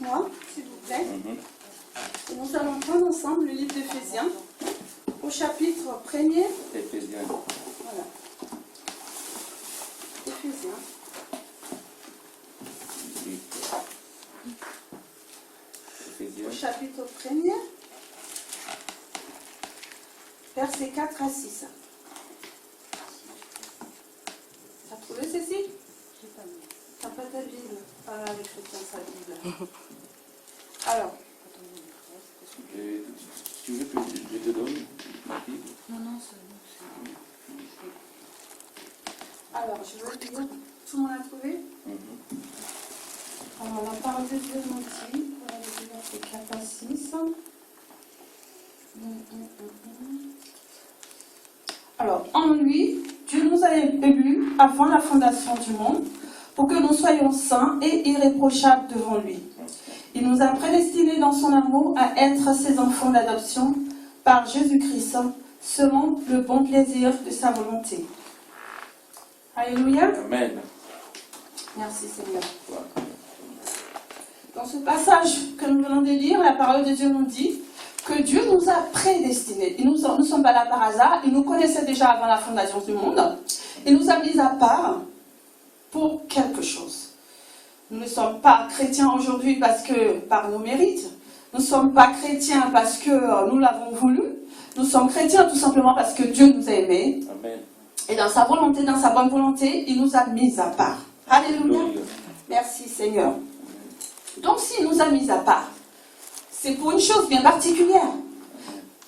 moi, s'il vous plaît. Et nous allons prendre ensemble le livre d'Éphésiens, au chapitre 1er. Éphésiens. Voilà. Éphésiens. Au chapitre 1er, versets 4 à 6. T'as trouvé, Cécile? T'as pas ta Bible? Ah, les chrétiens, sa Bible. Alors. Tu veux que je te donne ma Bible? Non, c'est bon. Alors, je veux dire, tout le monde a trouvé? Alors, la parole de Dieu nous dit, versets 4 à 6. Alors, en lui, Dieu nous a élus avant la fondation du monde pour que nous soyons saints et irréprochables devant lui. Il nous a prédestinés dans son amour à être ses enfants d'adoption par Jésus-Christ, selon le bon plaisir de sa volonté. Alléluia. Amen. Merci Seigneur. Dans ce passage que nous venons de lire, la parole de Dieu nous dit que Dieu nous a prédestinés. Nous ne sommes pas là par hasard. Il nous connaissait déjà avant la fondation du monde. Il nous a mis à part pour quelque chose. Nous ne sommes pas chrétiens aujourd'hui parce que par nos mérites. Nous ne sommes pas chrétiens parce que nous l'avons voulu. Nous sommes chrétiens tout simplement parce que Dieu nous a aimés. Amen. Et dans sa volonté, dans sa bonne volonté, il nous a mis à part. Alléluia. Merci Seigneur. Donc s'il nous a mis à part, c'est pour une chose bien particulière.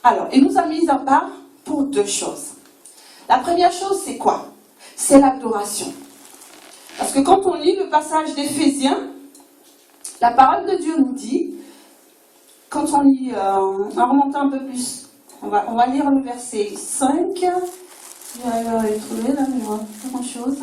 Alors, il nous a mis à part pour deux choses. La première chose, c'est quoi? C'est l'adoration. Parce que quand on lit le passage d'Éphésiens, la parole de Dieu nous dit, quand on lit, en remontant un peu plus, on va lire le verset 5. J'arrive à le trouver là, mais pas grand-chose.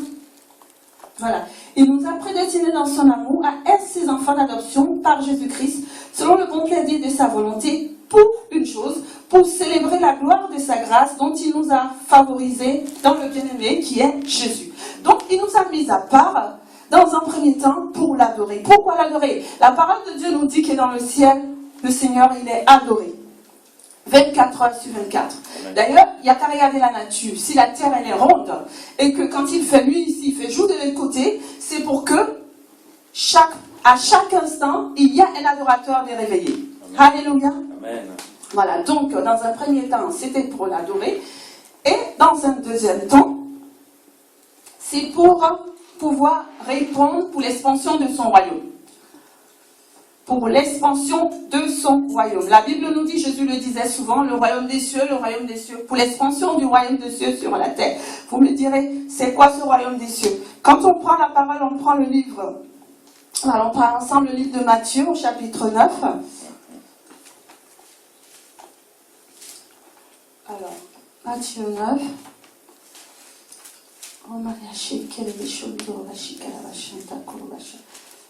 Voilà. Il nous a prédestinés dans son amour à être ses enfants d'adoption par Jésus-Christ, selon le bon plaisir de sa volonté, pour une chose, pour célébrer la gloire de sa grâce dont il nous a favorisés dans le bien-aimé qui est Jésus. Donc, il nous a mis à part, dans un premier temps, pour l'adorer. Pourquoi l'adorer? La parole de Dieu nous dit que dans le ciel, le Seigneur, il est adoré. 24 heures sur 24. D'ailleurs, il n'y a qu'à regarder la nature. Si la terre, elle est ronde, et que quand il fait nuit ici, il fait jour de l'autre côté, c'est pour que à chaque instant, il y a un adorateur de réveillé. Alléluia. Amen. Voilà, donc dans un premier temps, c'était pour l'adorer. Et dans un deuxième temps, c'est pour pouvoir répondre pour l'expansion de son royaume. Pour l'expansion de son royaume. La Bible nous dit, Jésus le disait souvent, le royaume des cieux, pour l'expansion du royaume des cieux sur la terre. Vous me direz, c'est quoi ce royaume des cieux? Quand on prend la parole, on prend le livre. Alors, on prend ensemble le livre de Matthieu, au chapitre 9. Alors, Matthieu 9.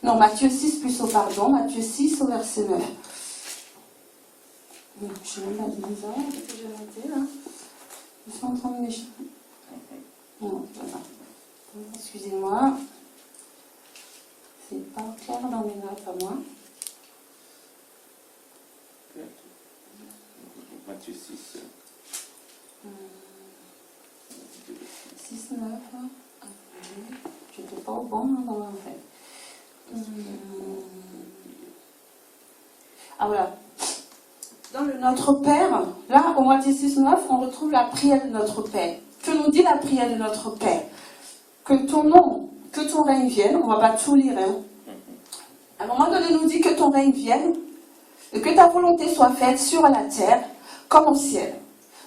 Non, Matthieu 6 plus au pardon, Matthieu 6 au verset 9. Je ne sais même pas dire ça, qu'est-ce que j'ai noté là? Je suis en train de m'échapper. Non, voilà. Excusez-moi. C'est pas clair dans mes notes à moi. Matthieu 6. 6, 9. Je n'étais pas au bon endroit en fait. Ah voilà. Dans le Notre Père, là au Matthieu 6, 9, on retrouve la prière de notre Père. Que nous dit la prière de notre Père? Que ton nom, que ton règne vienne, on ne va pas tout lire. Hein. À un moment donné, il nous dit que ton règne vienne et que ta volonté soit faite sur la terre comme au ciel.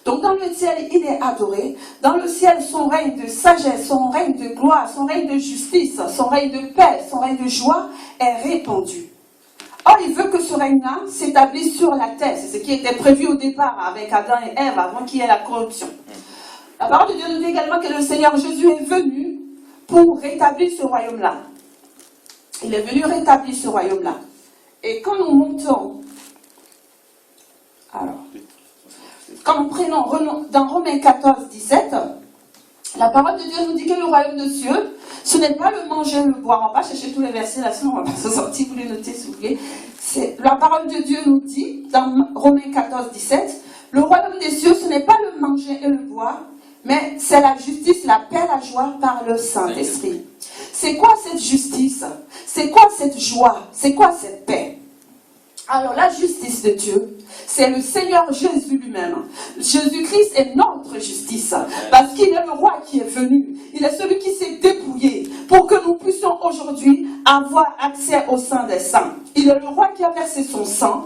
Donc dans le ciel, il est adoré. Dans le ciel, son règne de sagesse, son règne de gloire, son règne de justice, son règne de paix, son règne de joie est répandu. Or, il veut que ce règne-là s'établisse sur la terre. C'est ce qui était prévu au départ avec Adam et Ève, avant qu'il y ait la corruption. La parole de Dieu nous dit également que le Seigneur Jésus est venu pour rétablir ce royaume-là. Il est venu rétablir ce royaume-là. Et quand nous montons... Alors... Quand nous prenons dans Romains 14, 17, La parole de Dieu nous dit que le royaume de Dieu, ce n'est pas le manger, le boire. On va pas chercher tous les versets là, sinon on va pas se sortir, vous les notez s'il vous plaît. La parole de Dieu nous dit, dans Romains 14, 17, le royaume des cieux, ce n'est pas le manger et le boire, mais c'est la justice, la paix, la joie par le Saint-Esprit. C'est quoi cette justice? C'est quoi cette joie? C'est quoi cette paix? Alors la justice de Dieu, c'est le Seigneur Jésus lui-même. Jésus-Christ est notre justice, parce qu'il est le roi qui est venu. Il est celui qui s'est dépouillé pour que nous puissions aujourd'hui avoir accès au sein des saints. Il est le roi qui a versé son sang.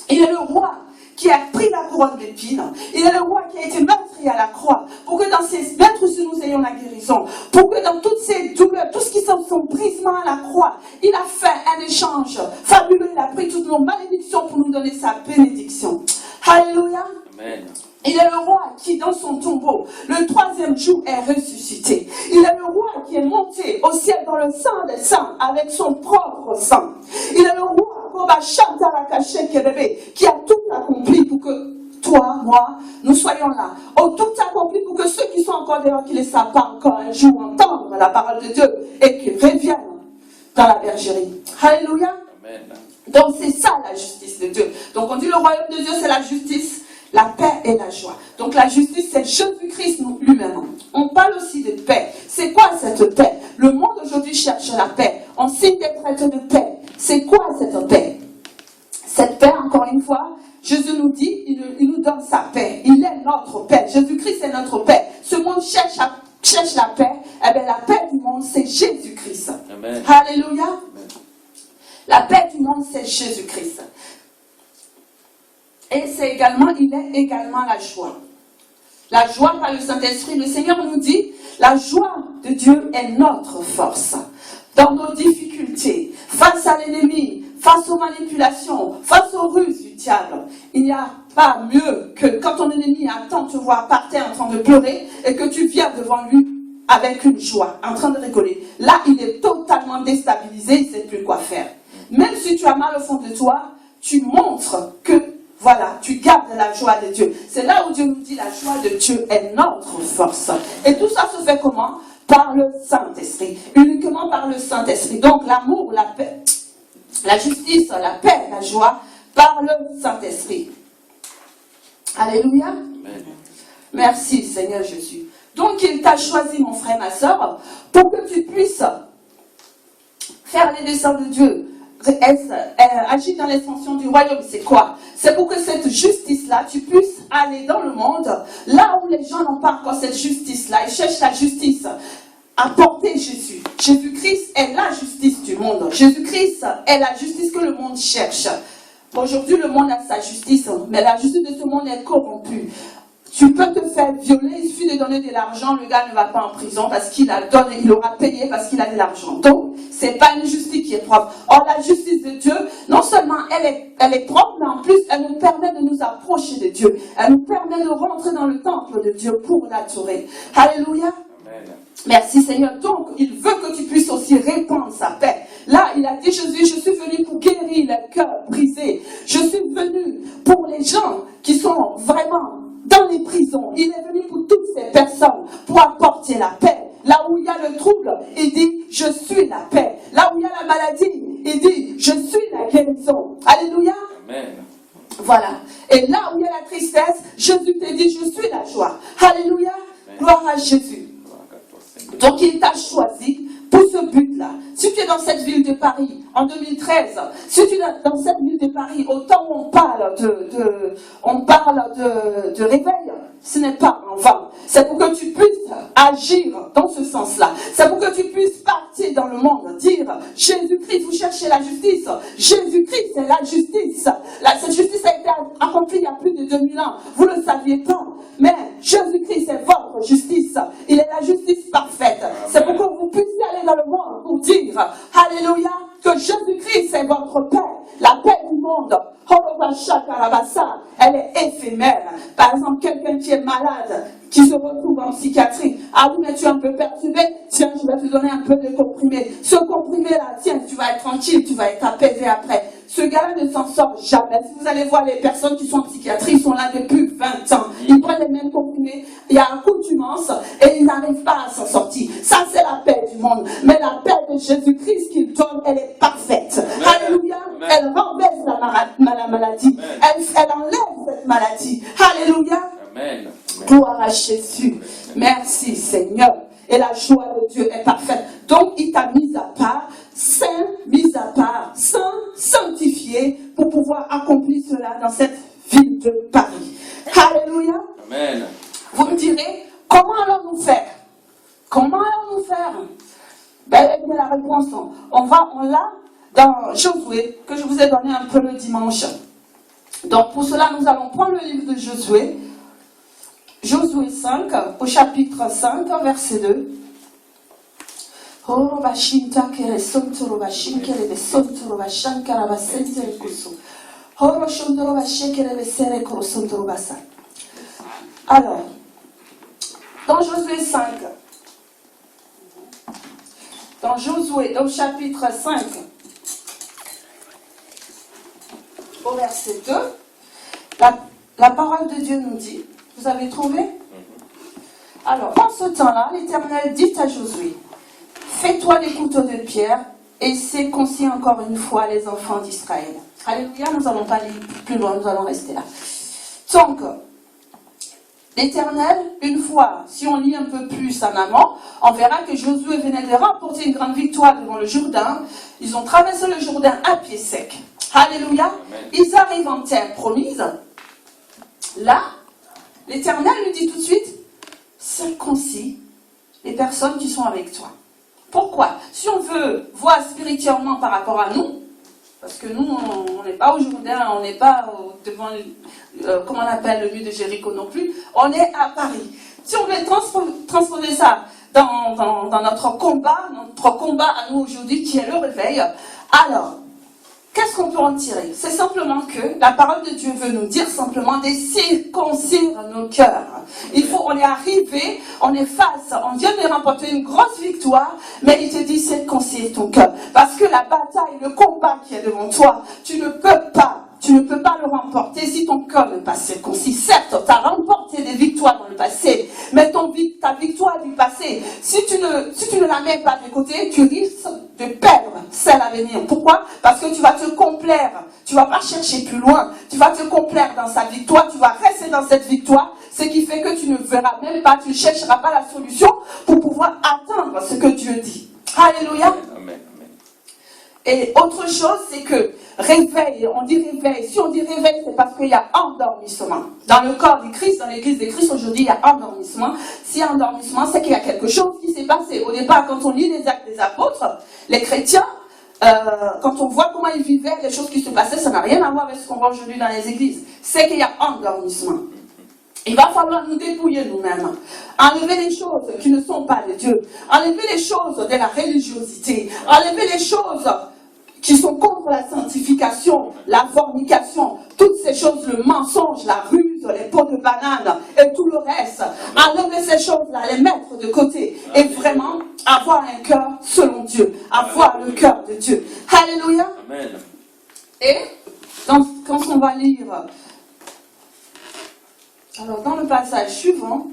Il est le roi qui a pris la couronne d'épines. Il est le roi qui a été meurtri à la croix, pour que dans ces meurtres nous ayons la guérison, pour que dans toutes ces douleurs, tout ce qui sont son brisement à la croix, il a fait un échange fabuleux. Il a pris toutes nos malédictions pour nous donner sa bénédiction. Alléluia. Amen. Il est le roi qui, dans son tombeau, le troisième jour est ressuscité. Il est le roi qui est monté au ciel dans le sang des saints avec son propre sang. Il est le roi qui a tout accompli pour que toi, moi, nous soyons là. Oh, tout accompli pour que ceux qui sont encore dehors, qui ne savent pas encore un jour entendre la parole de Dieu et qui reviennent dans la bergerie. Alléluia. Amen. Donc c'est ça la justice de Dieu. Donc on dit le royaume de Dieu c'est la justice, la paix et la joie. Donc la justice c'est Jésus-Christ lui-même. On parle aussi de paix. C'est quoi cette paix? Le monde aujourd'hui cherche la paix. On signe des traités de paix. C'est quoi cette paix? Cette paix, encore une fois, Jésus nous dit, il nous donne sa paix. Il est notre paix. Jésus-Christ est notre paix. Ce monde cherche la paix. Eh bien la paix du monde c'est Jésus-Christ. Amen. Alléluia. Amen. La paix du monde, c'est Jésus-Christ. Et il est également la joie. La joie par le Saint-Esprit. Le Seigneur nous dit, la joie de Dieu est notre force. Dans nos difficultés, face à l'ennemi, face aux manipulations, face aux ruses du diable, il n'y a pas mieux que quand ton ennemi attend de te voir par terre en train de pleurer et que tu viens devant lui avec une joie, en train de rigoler. Là, il est totalement déstabilisé, il ne sait plus quoi faire. Même si tu as mal au fond de toi, tu montres que, voilà, tu gardes la joie de Dieu. C'est là où Dieu nous dit, la joie de Dieu est notre force. Et tout ça se fait comment? Par le Saint-Esprit. Uniquement par le Saint-Esprit. Donc l'amour, la paix, la justice, la paix, la joie, par le Saint-Esprit. Alléluia. Amen. Merci Seigneur Jésus. Donc il t'a choisi, mon frère, ma soeur, pour que tu puisses faire les desseins de Dieu. Agir dans l'expansion du royaume, c'est quoi? C'est pour que cette justice-là, tu puisses aller dans le monde, là où les gens n'ont pas encore cette justice-là, ils cherchent la justice. Apporter Jésus. Jésus-Christ est la justice du monde. Jésus-Christ est la justice que le monde cherche. Aujourd'hui, le monde a sa justice, mais la justice de ce monde est corrompue. Tu peux te faire violer, il suffit de donner de l'argent, le gars ne va pas en prison parce qu'il a donné, il aura payé parce qu'il a de l'argent. Donc, c'est pas une justice qui est propre. Or, la justice de Dieu, non seulement elle est propre, mais en plus, elle nous permet de nous approcher de Dieu. Elle nous permet de rentrer dans le temple de Dieu pour l'adorer. Alléluia. Amen. Merci Seigneur. Donc, il veut que tu puisses aussi répandre sa paix. Là, il a dit, Jésus, je suis venu pour guérir les cœurs brisés. Je suis venu pour les gens qui sont vraiment dans les prisons. Il est venu pour toutes ces personnes, pour apporter la paix. Là où il y a le trouble, il dit, je suis la paix. Là où il y a la maladie, il dit, je suis la guérison. Alléluia. Amen. Voilà. Et là où il y a la tristesse, Jésus te dit, je suis la joie. Alléluia. Gloire à Jésus. Donc il t'a choisi pour ce but-là. Si tu es dans cette ville de Paris en 2013, si tu es dans cette ville de Paris, au temps où on parle de réveil, ce n'est pas en vain. C'est pour que tu puisses agir dans ce sens-là. C'est pour que tu puisses partir dans le monde, dire Jésus-Christ, vous cherchez la justice. Jésus-Christ, c'est la justice. Cette justice a été accomplie il y a plus de 2000 ans. Vous ne le saviez pas. Mais Jésus-Christ est votre justice. Il est la justice parfaite. C'est pour que vous puissiez aller dans le monde pour dire, alléluia, que Jésus-Christ est votre paix. La paix du monde, elle est éphémère. Par exemple, quelqu'un qui est malade, qui se retrouve en psychiatrie. Ah oui, mais tu es un peu perturbé. Tiens, je vais te donner un peu de comprimé. Ce comprimé-là, tiens, tu vas être tranquille, tu vas être apaisé après. Ce gars-là ne s'en sort jamais. Si vous allez voir les personnes qui sont en psychiatrie, ils sont là depuis 20 ans. Ils prennent les mêmes comprimés. Il y a accoutumance et ils n'arrivent pas à s'en sortir. Ça, c'est la paix du monde. Mais la paix de Jésus-Christ qu'il donne, elle est parfaite. Alléluia. Elle renverse la maladie. Elle enlève cette maladie. Alléluia. Amen. Gloire à Jésus. Merci Seigneur. Et la joie de Dieu est parfaite. Donc il t'a mis à part, saint, mis à part, saint, sanctifié, pour pouvoir accomplir cela dans cette ville de Paris. Alléluia. Amen. Vous me direz, comment allons-nous faire? Comment allons-nous faire? Ben, la réponse, on l'a dans Josué, que je vous ai donné un peu le dimanche. Donc pour cela, nous allons prendre le livre de Josué. Josué 5, au chapitre 5, verset 2. Alors, dans Josué 5, dans Josué, au chapitre 5, au verset 2, la parole de Dieu nous dit, vous avez trouvé? Alors, en ce temps-là, l'Éternel dit à Josué, fais-toi des couteaux de pierre et circoncis encore une fois les enfants d'Israël. Alléluia, nous n'allons pas aller plus loin, nous allons rester là. Donc, l'Éternel, une fois, si on lit un peu plus en amont, on verra que Josué venait de remporter une grande victoire devant le Jourdain. Ils ont traversé le Jourdain à pied sec. Alléluia. Ils arrivent en terre promise. Là, l'Éternel lui dit tout de suite, circoncis les personnes qui sont avec toi. Pourquoi? Si on veut voir spirituellement par rapport à nous, parce que nous, on n'est pas au Jourdain, on n'est pas devant, comment on appelle le mur de Jéricho non plus, on est à Paris. Si on veut transposer ça dans notre combat à nous aujourd'hui, qui est le réveil, alors, qu'est-ce qu'on peut en tirer? C'est simplement que la parole de Dieu veut nous dire simplement de circoncire nos cœurs. On est arrivé, on est face, on vient de remporter une grosse victoire, mais il te dit circoncire ton cœur. Parce que la bataille, le combat qui est devant toi, tu ne peux pas le remporter si ton cœur n'est pas circoncis. Certes, tu as remporté des victoires dans le passé, mais ta victoire du passé, si tu ne la mets pas de côté, tu risques de perdre celle à venir. Pourquoi? Parce que tu vas te complaire. Tu ne vas pas chercher plus loin. Tu vas te complaire dans sa victoire. Tu vas rester dans cette victoire. Ce qui fait que tu ne verras même pas, tu ne chercheras pas la solution pour pouvoir atteindre ce que Dieu dit. Alléluia. Amen. Et autre chose, c'est que réveil, on dit réveil. Si on dit réveil, c'est parce qu'il y a endormissement. Dans le corps du Christ, dans l'église de Christ, aujourd'hui, il y a endormissement. S'il y a endormissement, c'est qu'il y a quelque chose qui s'est passé. Au départ, quand on lit les actes des apôtres, les chrétiens, quand on voit comment ils vivaient, les choses qui se passaient, ça n'a rien à voir avec ce qu'on voit aujourd'hui dans les églises. C'est qu'il y a endormissement. Il va falloir nous dépouiller nous-mêmes, enlever les choses qui ne sont pas de Dieu, enlever les choses de la religiosité, enlever les choses qui sont contre la sanctification, la fornication, toutes ces choses, le mensonge, la ruse, les pots de banane et tout le reste. Enlever ces choses-là, les mettre de côté et vraiment avoir un cœur selon Dieu, avoir le cœur de Dieu. Alléluia. Amen. Et quand on va lire, alors dans le passage suivant,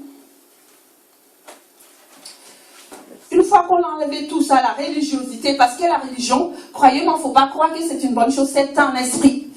une fois qu'on a enlevé tout ça, la religiosité, parce que la religion, croyez-moi, il ne faut pas croire que c'est une bonne chose, c'est un esprit.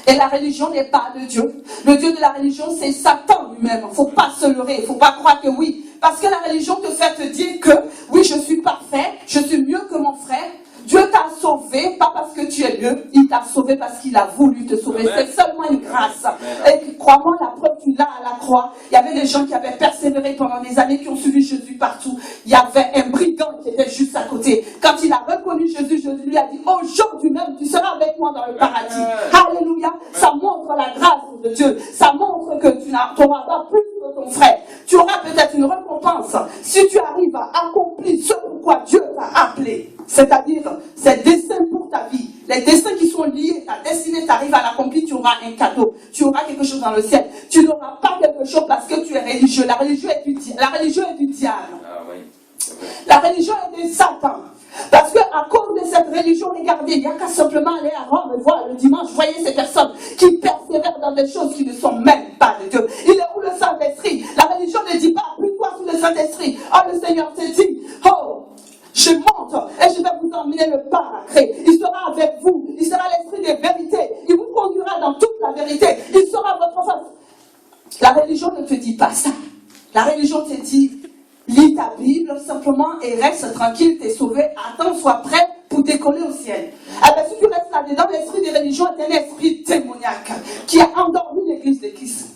Et la religion n'est pas de Dieu. Le Dieu de la religion, c'est Satan lui-même. Il ne faut pas se leurrer, il ne faut pas croire que oui. Parce que la religion te fait te dire que, oui, je suis parfait, je suis mieux que mon frère. Dieu t'a sauvé, pas parce que tu es mieux, il t'a sauvé parce qu'il a voulu te sauver. C'est seulement une grâce. Et crois-moi, la preuve, tu l'as à la croix. Il y avait des gens qui avaient persévéré pendant des années, qui ont suivi Jésus partout. Il y avait un brigand qui était juste à côté. Quand il a reconnu Jésus, Jésus lui a dit, aujourd'hui même, tu seras avec moi dans le paradis. Alléluia. Ça montre la grâce de Dieu. Ça montre que tu n'auras pas plus que ton frère. Tu auras peut-être une récompense si tu arrives à accomplir ce pourquoi Dieu t'a appelé. C'est-à-dire, ses desseins pour ta vie. Les desseins qui sont liés, ta destinée, tu arrives à l'accomplir, tu auras un cadeau. Tu auras quelque chose dans le ciel. Tu n'auras pas quelque chose parce que tu es religieux. La religion est du diable. Ah oui. La religion est de Satan. Parce qu'à cause de cette religion, regardez, il n'y a qu'à simplement aller à Rome et voir le dimanche. Voyez ces personnes qui persévèrent dans des choses qui ne sont même pas de Dieu. Il est où le Saint-Esprit? La religion ne dit pas, appuie-toi sur le Saint-Esprit. Oh, le Seigneur te dit, oh, je monte et je vais vous emmener le paraclet. Il sera avec vous. Il sera l'esprit de vérité. Il vous conduira dans toute la vérité. Il sera votre face. La religion ne te dit pas ça. La religion te dit, lis ta Bible simplement et reste tranquille, t'es sauvé. Attends, sois prêt pour décoller au ciel. Eh bien, si tu restes là-dedans, l'esprit des religions est un esprit démoniaque qui a endormi l'église de Christ.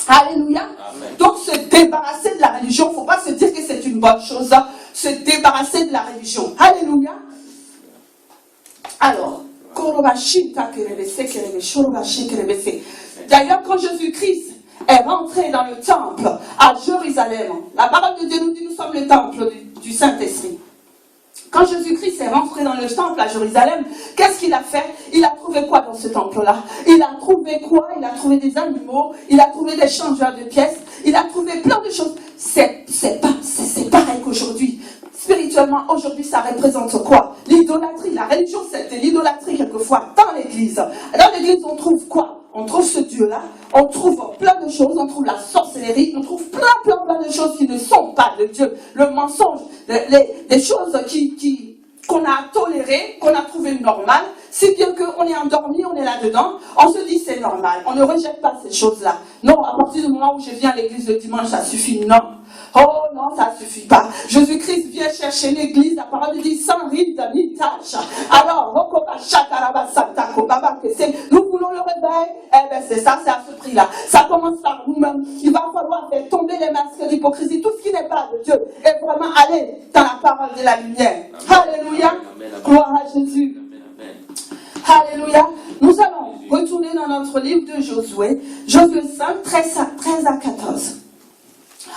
Alléluia. Amen. Donc, se débarrasser de la religion, il ne faut pas se dire que c'est une bonne chose. Se débarrasser de la religion. Alléluia. Alors, d'ailleurs, quand Jésus-Christ est rentré dans le temple à Jérusalem, la parole de Dieu nous dit, nous sommes le temple du Saint-Esprit. Quand Jésus-Christ est rentré dans le temple à Jérusalem, qu'est-ce qu'il a fait? Il a trouvé quoi dans ce temple-là? Il a trouvé quoi? Il a trouvé des animaux, il a trouvé des changeurs de pièces, il a trouvé plein de choses. C'est pareil qu'aujourd'hui. Spirituellement, aujourd'hui, ça représente quoi? L'idolâtrie. La religion, c'est de l'idolâtrie quelquefois dans l'église. Dans l'église, on trouve quoi? On trouve ce Dieu-là, on trouve plein de choses, on trouve la sorcellerie, on trouve plein de choses qui ne sont pas de Dieu. Le mensonge, des choses qu'on a tolérées, qu'on a trouvées normales, si bien qu'on est endormi, on est là-dedans, on se dit c'est normal, on ne rejette pas ces choses-là. Non, à partir du moment où je viens à l'église le dimanche, ça suffit, non. Oh non, ça ne suffit pas. Jésus-Christ vient chercher l'église, la parole dit sans ride ni tâche. Alors, nous voulons le réveil, eh bien c'est ça, c'est à ce prix-là. Ça commence par nous-mêmes. Il va falloir faire tomber les masques d'hypocrisie, tout ce qui n'est pas de Dieu, et vraiment aller dans la parole de la lumière. Alléluia. Gloire à Jésus. Alléluia. Nous allons retourner dans notre livre de Josué, Josué 5, 13 à 14.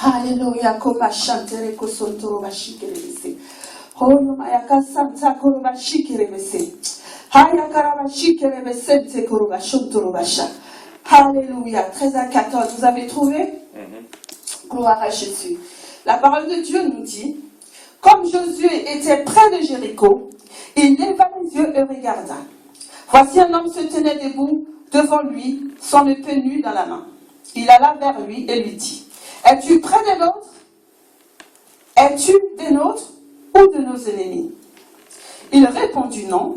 Alléluia, koma chantere kosontoro bashikerese. Hoyo mayaka santa koro bashikerese. Haya karabashikerese te koro bashontoro basha. Alléluia, 13 à 14. Vous avez trouvé? Gloire à Jésus. La parole de Dieu nous dit, comme Josué était près de Jéricho, il leva les yeux et regarda. Voici un homme se tenait debout devant lui, son épée nue dans la main. Il alla vers lui et lui dit, es-tu près des nôtres? Es-tu des nôtres ou de nos ennemis? Il répondit non,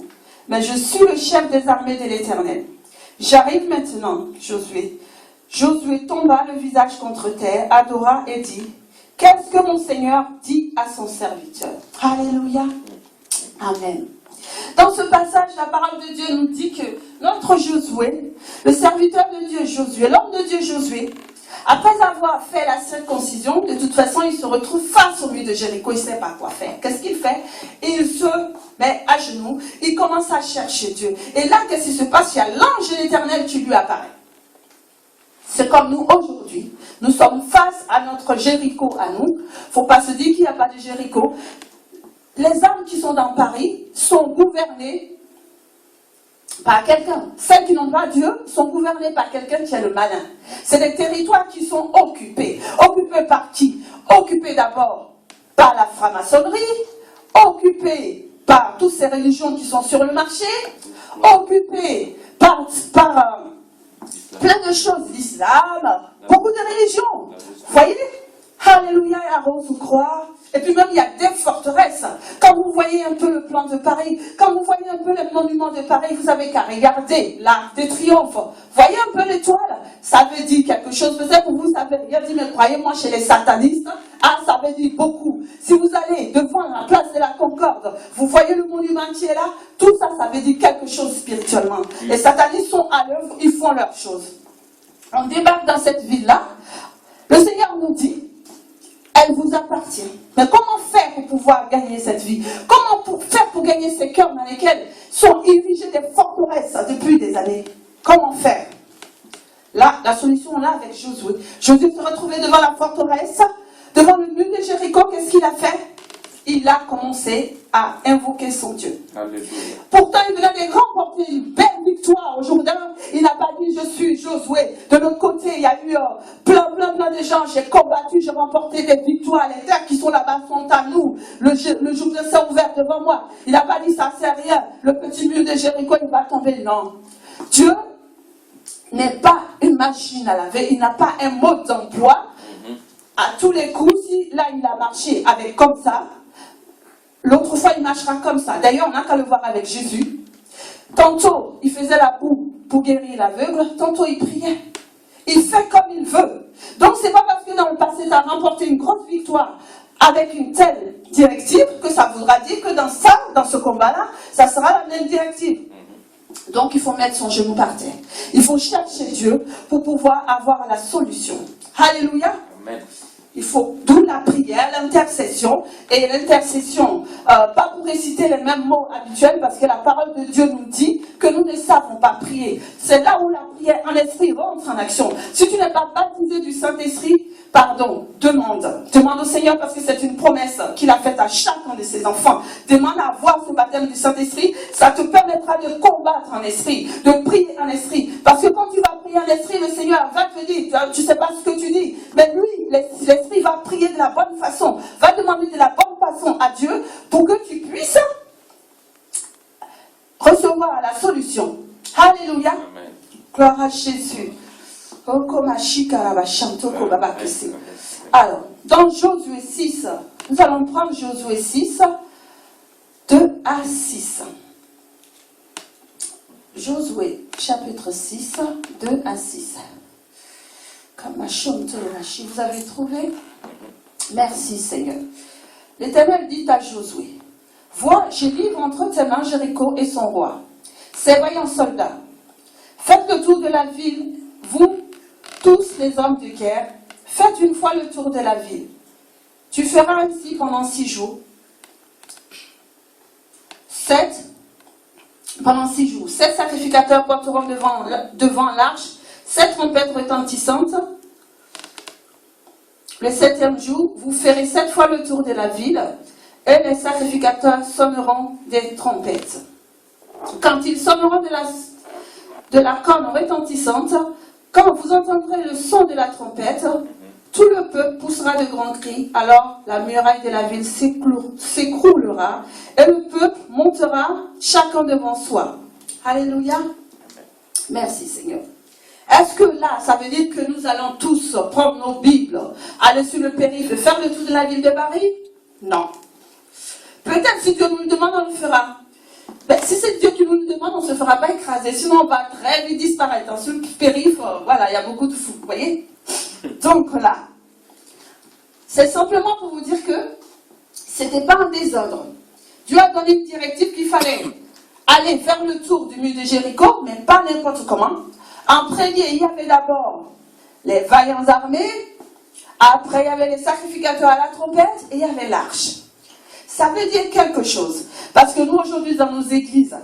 mais je suis le chef des armées de l'Éternel. J'arrive maintenant, Josué. Josué tomba le visage contre terre, adora et dit, qu'est-ce que mon Seigneur dit à son serviteur? Alléluia. Amen. Dans ce passage, la parole de Dieu nous dit que notre Josué, le serviteur de Dieu Josué, l'homme de Dieu Josué, après avoir fait la circoncision, de toute façon, il se retrouve face au mur de Jéricho, il ne sait pas quoi faire. Qu'est-ce qu'il fait? Il se met à genoux, il commence à chercher Dieu. Et là, qu'est-ce qui se passe? Il y a l'ange de l'Éternel qui lui apparaît. C'est comme nous aujourd'hui. Nous sommes face à notre Jéricho à nous. Il ne faut pas se dire qu'il n'y a pas de Jéricho. Les âmes qui sont dans Paris sont gouvernées par quelqu'un. Celles qui n'ont pas Dieu sont gouvernées par quelqu'un qui est le malin. C'est des territoires qui sont occupés. Occupés par qui? Occupés d'abord par la franc-maçonnerie, occupés par toutes ces religions qui sont sur le marché, occupés par plein de choses, l'islam, beaucoup de religions. Vous voyez? Alléluia, et à rose ou croire. Et puis même, il y a des forteresses. Quand vous voyez un peu le plan de Paris, quand vous voyez un peu les monuments de Paris, vous n'avez qu'à regarder l'Arc de Triomphe. Voyez un peu l'étoile. Ça veut dire quelque chose. Peut-être que vous savez rien dire, mais croyez-moi, chez les satanistes, ça veut dire beaucoup. Si vous allez devant la place de la Concorde, vous voyez le monument qui est là, tout ça, ça veut dire quelque chose spirituellement. Les satanistes sont à l'œuvre, ils font leurs choses. On débarque dans cette ville-là. Le Seigneur nous dit, elle vous appartient. Mais comment faire pour pouvoir gagner cette vie? Comment faire pour gagner ces cœurs dans lesquels sont érigées des forteresses depuis des années? Comment faire? Là, la solution là avec Josué. Josué se retrouvait devant la forteresse, devant le mur de Jéricho. Qu'est-ce qu'il a fait? Il a commencé à invoquer son Dieu. Alléluia. Pourtant, il venait de remporter une belle victoire au Jourdain. Il n'a pas dit, je suis Josué. De l'autre côté, il y a eu plein de gens. J'ai combattu, j'ai remporté des victoires. Les terres qui sont sont là-bas sont à nous. Le Jourdain s'est ouvert devant moi. Il n'a pas dit ça sert à rien. Le petit mur de Jéricho, il va tomber. Non. Dieu n'est pas une machine à laver. Il n'a pas un mode d'emploi. À tous les coups, si là il a marché avec comme ça, l'autre fois il marchera comme ça. D'ailleurs, on n'a qu'à le voir avec Jésus. Tantôt, il faisait la boue pour guérir l'aveugle. Tantôt, il priait. Il fait comme il veut. Donc, c'est pas parce que dans le passé, tu as remporté une grosse victoire avec une telle directive que ça voudra dire que dans ce combat-là, ça sera la même directive. Donc, il faut mettre son genou par terre. Il faut chercher Dieu pour pouvoir avoir la solution. Alléluia. Amen. Il faut, d'où la prière, l'intercession, et l'intercession, pas pour réciter les mêmes mots habituels, parce que la parole de Dieu nous dit que nous ne savons pas prier. C'est là où la prière en esprit rentre en action. Si tu n'es pas baptisé du Saint-Esprit, pardon, demande au Seigneur, parce que c'est une promesse qu'il a faite à chacun de ses enfants. Demande à avoir ce baptême du Saint-Esprit, ça te permettra de combattre en esprit, de prier en esprit. Parce que quand tu vas prier en esprit, le Seigneur va te dire, tu ne sais pas ce que tu dis, mais lui, l'esprit va prier de la bonne façon, va demander de la bonne façon à Dieu pour que tu puisses recevoir la solution. Alléluia. Amen. Gloire à Jésus. Alors, dans Josué 6, nous allons prendre Josué 6, 2 à 6. Josué, chapitre 6, 2 à 6. Vous avez trouvé? Merci Seigneur. L'Éternel dit à Josué, vois, je livre entre tes mains Jéricho et son roi, ses vaillants soldats. Faites le tour de la ville, vous, tous les hommes de guerre, faites une fois le tour de la ville. Tu feras ainsi pendant 6 jours. Pendant 6 jours. 7 sacrificateurs porteront devant l'arche 7 trompettes retentissantes. Le 7e jour, vous ferez 7 fois le tour de la ville et les sacrificateurs sonneront des trompettes. Quand ils sonneront de la corne retentissante, quand vous entendrez le son de la trompette, tout le peuple poussera de grands cris, alors la muraille de la ville s'écroulera et le peuple montera chacun devant soi. Alléluia. Merci Seigneur. Est-ce que là, ça veut dire que nous allons tous prendre nos Bibles, aller sur le périph' et faire le tour de la ville de Paris? Non. Peut-être si Dieu nous le demande, on le fera. Mais si c'est Dieu qui nous le demande, on ne se fera pas écraser. Sinon, on va très vite disparaître. Sur le périph', voilà, il y a beaucoup de fous, vous voyez? Donc là, c'est simplement pour vous dire que ce n'était pas un désordre. Dieu a donné une directive qu'il fallait aller faire le tour du mur de Jéricho, mais pas n'importe comment. En premier, il y avait d'abord les vaillants armés, après il y avait les sacrificateurs à la trompette, et il y avait l'arche. Ça veut dire quelque chose, parce que nous aujourd'hui dans nos églises,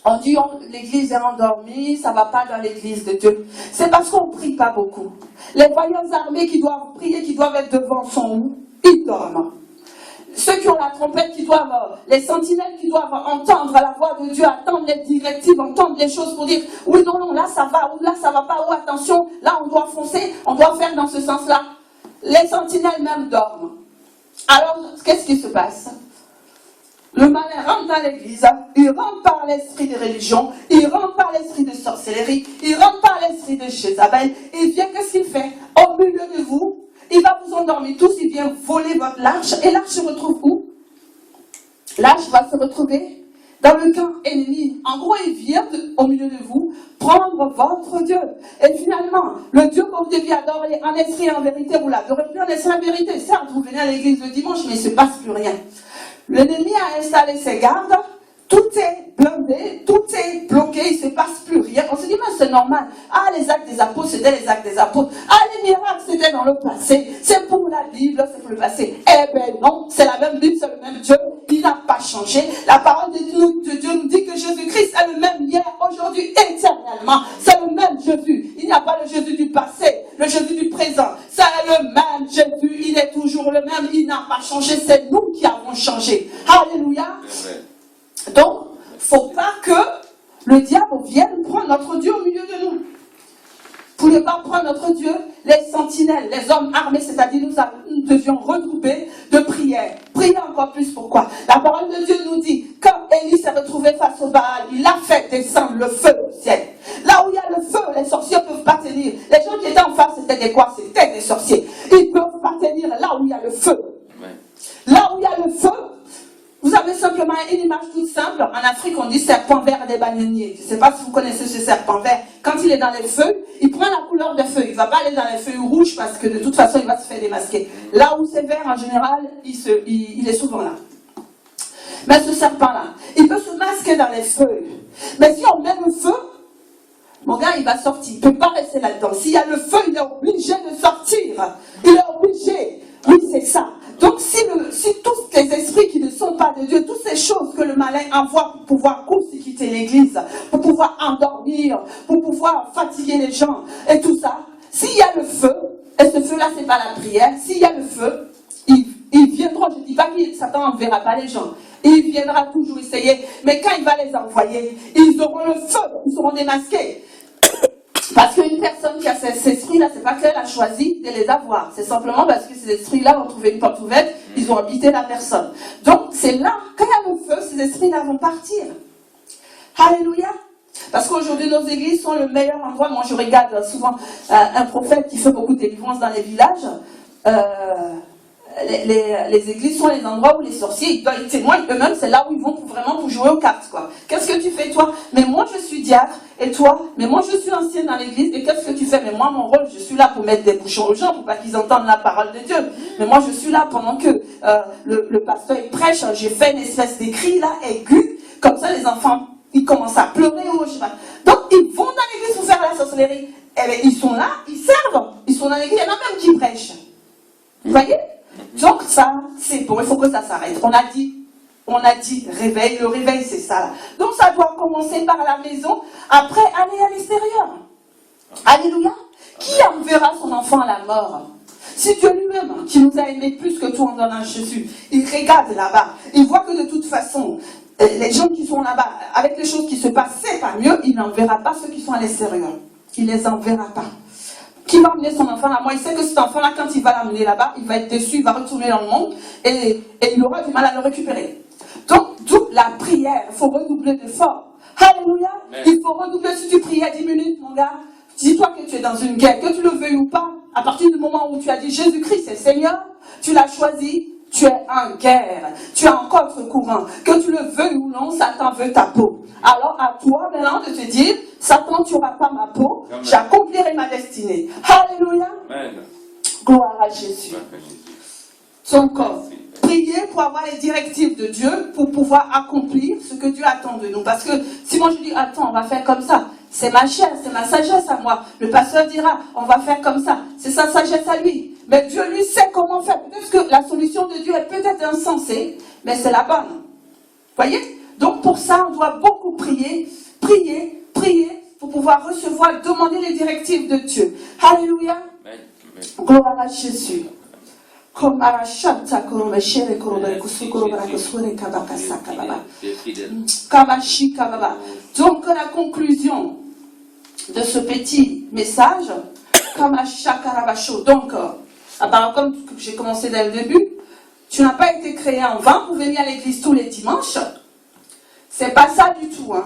on dit l'église est endormie, ça ne va pas dans l'église de Dieu. C'est parce qu'on ne prie pas beaucoup. Les vaillants armés qui doivent prier, qui doivent être devant sont où? Ils dorment. Ceux qui ont la trompette, les sentinelles qui doivent entendre la voix de Dieu, attendre les directives, entendre les choses pour dire oui, non, non, là ça va, ou là ça va pas, ou attention, là on doit foncer, on doit faire dans ce sens-là. Les sentinelles même dorment. Alors, qu'est-ce qui se passe? Le malin rentre dans l'église, il rentre par l'esprit de religion, il rentre par l'esprit de sorcellerie, il rentre par l'esprit de Jézabel, et vient, qu'est-ce qu'il fait? Au milieu de vous, il va vous endormir tous, il vient voler votre l'arche, et l'arche se retrouve où? L'arche va se retrouver dans le camp ennemi. En gros, il vient au milieu de vous prendre votre Dieu. Et finalement, le Dieu que vous deviez adorer en esprit et en vérité, vous l'adorez plus en esprit et en vérité. Certes, vous venez à l'église le dimanche, mais il ne se passe plus rien. L'ennemi a installé ses gardes, tout est blindé, tout est bloqué, il ne se passe plus rien. On se dit, mais c'est normal. Ah, les actes des apôtres, c'était les actes des apôtres. Ah, les miracles, c'était dans le passé. C'est pour la Bible, c'est pour le passé. Eh bien non, c'est la même Bible, c'est le même Dieu. Il n'a pas changé. La parole de Dieu nous dit que Jésus-Christ est le même hier, aujourd'hui, éternellement. C'est le même Jésus. Il n'y a pas le Jésus du passé, le Jésus du présent. C'est le même Jésus. Il est toujours le même. Il n'a pas changé. C'est nous qui avons changé. Alléluia. Donc, il ne faut pas que le diable vienne prendre notre Dieu au milieu de nous. Pour ne pas prendre notre Dieu, les sentinelles, les hommes armés, c'est-à-dire nous devions regrouper de prières. Prier encore plus, pourquoi? La parole de Dieu nous dit, quand Élie s'est retrouvé face au Baal, il a fait descendre le feu du ciel. Là où il y a le feu, les sorciers ne peuvent pas tenir. Les gens qui étaient en face, c'était des quoi? C'était des sorciers. Ils ne peuvent pas tenir là où il y a le feu. Là où il y a le feu, vous avez simplement une image toute simple. En Afrique, on dit serpent vert des bananiers. Je ne sais pas si vous connaissez ce serpent vert. Quand il est dans les feux, il prend la couleur des feux. Il ne va pas aller dans les feuilles rouges parce que de toute façon, il va se faire démasquer. Là où c'est vert, en général, il est souvent là. Mais ce serpent-là, il peut se masquer dans les feuilles. Mais si on met le feu, mon gars, il va sortir. Il ne peut pas rester là-dedans. S'il y a le feu, il est obligé de sortir. Il est obligé. Oui, c'est ça. Donc, si tous les esprits qui ne sont pas de Dieu, toutes ces choses que le malin envoie pour pouvoir court-circuiter l'église, pour pouvoir endormir, pour pouvoir fatiguer les gens, et tout ça, s'il y a le feu, et ce feu-là, c'est pas la prière, s'il y a le feu, ils viendront, je ne dis pas que Satan n'enverra pas les gens, il viendra toujours essayer, mais quand il va les envoyer, ils auront le feu, ils seront démasqués. Parce qu'une personne qui a ces esprits-là, c'est pas qu'elle a choisi de les avoir. C'est simplement parce que ces esprits-là ont trouvé une porte ouverte, ils ont habité la personne. Donc, c'est là, quand il y a le feu, ces esprits-là vont partir. Alléluia. Parce qu'aujourd'hui, nos églises sont le meilleur endroit. Moi, je regarde souvent un prophète qui fait beaucoup de délivrances dans les villages. Les églises sont les endroits où les sorciers, ils témoignent eux-mêmes, c'est là où ils vont pour jouer aux cartes, quoi. Qu'est-ce que tu fais, toi? Mais moi, je suis diacre, et toi? Mais moi, je suis ancienne dans l'église, et qu'est-ce que tu fais? Mais moi, mon rôle, je suis là pour mettre des bouchons aux gens, pour pas qu'ils entendent la parole de Dieu. Mais moi, je suis là pendant que le pasteur, il prêche, j'ai fait une espèce d'écrit, là, aigu, comme ça, les enfants, ils commencent à pleurer, ou je sais pas. Donc, ils vont dans l'église pour faire la sorcellerie. Eh bien, ils sont là, ils servent, ils sont dans l'église, il y en a même qui prêchent. Vous voyez? Donc ça, c'est bon, il faut que ça s'arrête. On a dit réveil, le réveil c'est ça là. Donc ça doit commencer par la maison, après aller à l'extérieur. Alléluia. Qui enverra son enfant à la mort? Si Dieu lui-même, qui nous a aimés plus que tout en donnant Jésus, il regarde là-bas, il voit que de toute façon, les gens qui sont là-bas, avec les choses qui se passent, c'est pas mieux, il n'enverra pas ceux qui sont à l'extérieur. Il les enverra pas. Qui va emmener son enfant là? Moi, il sait que cet enfant-là, quand il va l'amener là-bas, il va être déçu, il va retourner dans le monde et il aura du mal à le récupérer. Donc, toute la prière, il faut redoubler d'efforts. Alléluia. Il faut redoubler. Si tu priais 10 minutes, mon gars, dis-toi que tu es dans une guerre, que tu le veuilles ou pas, à partir du moment où tu as dit Jésus-Christ est Seigneur, tu l'as choisi, tu es en guerre, tu es en contre-courant. Que tu le veuilles ou non, Satan veut ta peau. Alors à toi maintenant de te dire, Satan, tu n'auras pas ma peau, j'accomplirai ma destinée. Alléluia. Amen. Gloire à Jésus. Son corps. Prier pour avoir les directives de Dieu, pour pouvoir accomplir ce que Dieu attend de nous. Parce que si moi je dis, attends, on va faire comme ça, c'est ma chair, c'est ma sagesse à moi. Le pasteur dira, on va faire comme ça, c'est sa sagesse à lui. Mais Dieu, lui, sait comment faire. Peut-être que la solution de Dieu est peut-être insensée, mais c'est la bonne. Voyez? Donc pour ça, on doit beaucoup prier, pour pouvoir recevoir, demander les directives de Dieu. Alléluia. Gloire à Jésus. Donc la conclusion de ce petit message, donc apparemment comme j'ai commencé dès le début, tu n'as pas été créé en vain pour venir à l'église tous les dimanches. C'est pas ça du tout, hein.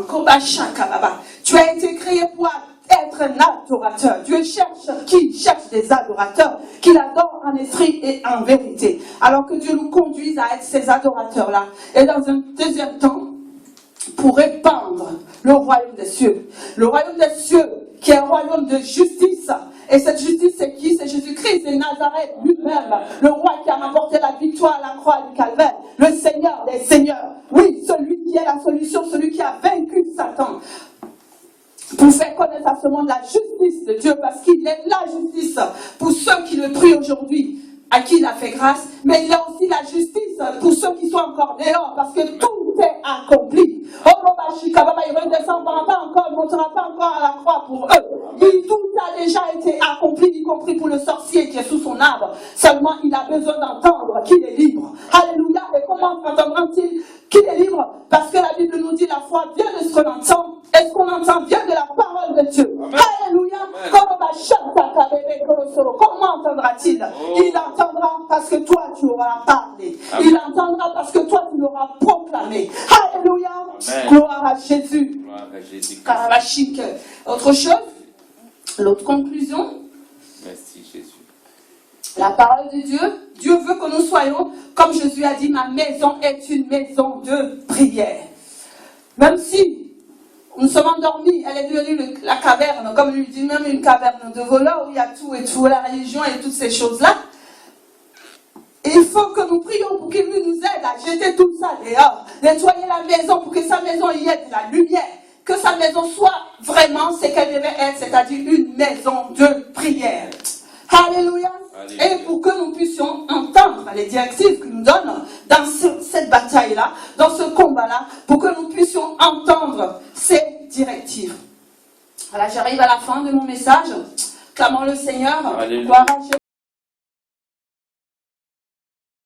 Tu as été créé pour être un adorateur. Dieu cherche des adorateurs, qui l'adorent en esprit et en vérité. Alors que Dieu nous conduise à être ces adorateurs-là. Et dans un deuxième temps, pour répandre le royaume des cieux. Le royaume des cieux, qui est un royaume de justice. Et cette justice, c'est qui? C'est Jésus-Christ, c'est Nazareth lui-même, le roi qui a remporté la victoire à la croix du Calvaire, le Seigneur des seigneurs. Oui, celui qui est la solution, celui qui a vaincu Satan. Pour faire connaître à ce monde la justice de Dieu, parce qu'il est la justice pour ceux qui le prient aujourd'hui, à qui il a fait grâce, mais il a aussi la justice pour ceux qui sont encore dehors, parce que tout est accompli. Il ne redescendra pas encore, il ne montera pas encore à la croix pour eux. Tout a déjà été accompli, y compris pour le sorcier qui est sous son arbre. Seulement, il a besoin d'entendre qu'il est libre. Alléluia. Et comment entendra-t-il qu'il est libre? Parce que la Bible nous dit la foi vient de ce qu'on entend. Et ce qu'on entend vient de la parole de Dieu. Amen. Alléluia. Comment entendra-t-il? Il entendra parce que toi, tu auras parlé. Amen. Il entendra parce que toi, tu l'auras proclamé. Alléluia. Amen. Gloire à Jésus. Gloire à Jésus-Christ. Karabachik. Autre chose, l'autre conclusion, Merci Jésus. la parole de Dieu. Dieu veut que nous soyons, comme Jésus a dit, ma maison est une maison de prière. Même si nous sommes endormis, elle est devenue la caverne, comme lui dit même une caverne de voleurs où il y a tout et tout, la religion et toutes ces choses-là. Et il faut que nous prions pour qu'il nous aide à jeter tout ça dehors, nettoyer la maison pour que sa maison y ait de la lumière, que sa maison soit vraiment ce qu'elle devait être, c'est-à-dire une maison de prière. Alléluia. Alléluia. Et pour que nous puissions entendre les directives qu'il nous donne dans cette bataille-là, dans ce combat-là, pour que nous puissions entendre ces directives. Voilà, j'arrive à la fin de mon message. Clamons le Seigneur. Alléluia. Gloire à Jésus.